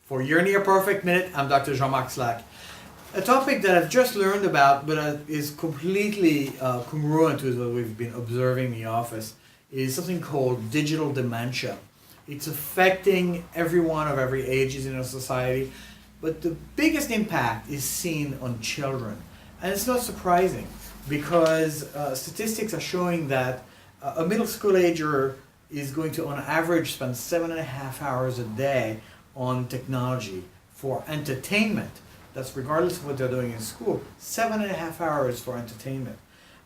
For your Near Perfect Minute, I'm Dr. Jean-Marc Slack. A topic that I've just learned about, but is completely congruent with what we've been observing in the office, is something called digital dementia. It's affecting everyone of every age in our society, but the biggest impact is seen on children. And it's not surprising, because statistics are showing that a middle school ager is going to, on average, spend 7.5 hours a day on technology for entertainment. That's regardless of what they're doing in school. 7.5 hours for entertainment.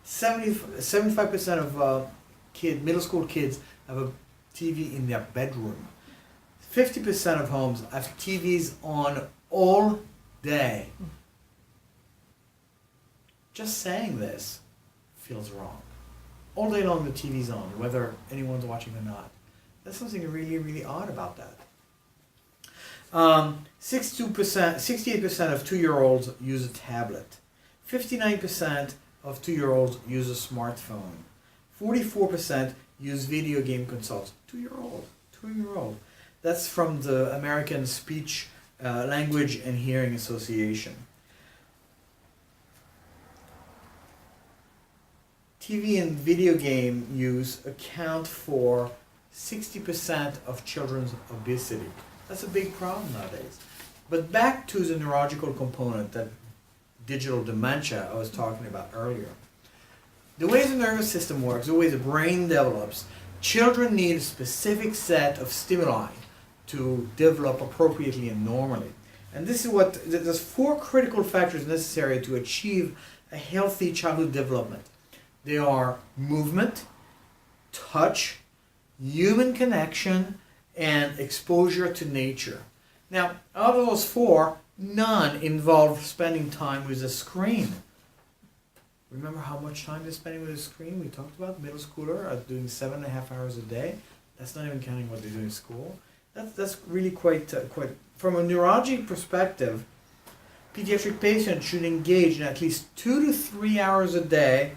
75% of middle school kids have a TV in their bedroom. 50% of homes have TVs on all day. Just saying this feels wrong. All day long the TV's on, whether anyone's watching or not. There's something really, really odd about that. 68% of 2-year-olds use a tablet. 59% of 2-year-olds use a smartphone. 44% use video game consoles. 2-year-old. That's from the American Speech, Language and Hearing Association. TV and video game use account for 60% of children's obesity. That's a big problem nowadays. But back to the neurological component, that digital dementia I was talking about earlier. The way the nervous system works, the way the brain develops, children need a specific set of stimuli to develop appropriately and normally. And this is there's 4 critical factors necessary to achieve a healthy childhood development. They are movement, touch, human connection, and exposure to nature. Now, out of those 4, none involve spending time with a screen. Remember how much time they're spending with a screen? We talked about middle schooler are doing 7.5 hours a day. That's not even counting what they do in school. That's really quite. From a neurology perspective, pediatric patients should engage in at least 2 to 3 hours a day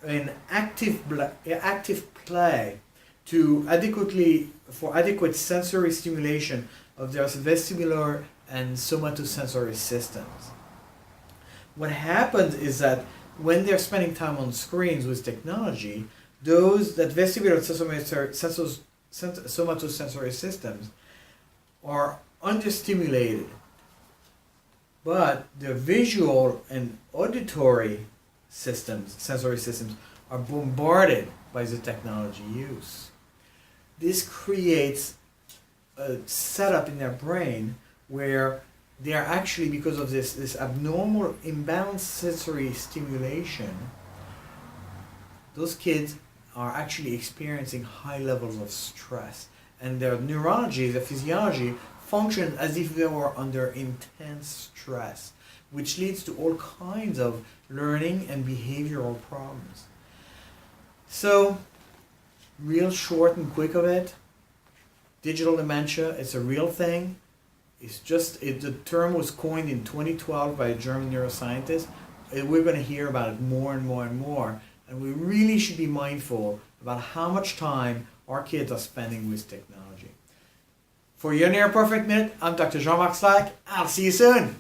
in active play for adequate sensory stimulation of their vestibular and somatosensory systems. What happens is that when they're spending time on screens with technology, that vestibular and somatosensory systems are understimulated, but their visual and auditory sensory systems, are bombarded by the technology use. This creates a setup in their brain where they are actually, because of this abnormal imbalanced sensory stimulation, those kids are actually experiencing high levels of stress. And their neurology, their physiology, function as if they were under intense stress, which leads to all kinds of learning and behavioral problems. So, real short and quick of it, digital dementia, it's a real thing. The term was coined in 2012 by a German neuroscientist. We're going to hear about it more and more and more. And we really should be mindful about how much time our kids are spending with technology. For your Near Perfect Minute, I'm Dr. Jean-Marc Slack. I'll see you soon.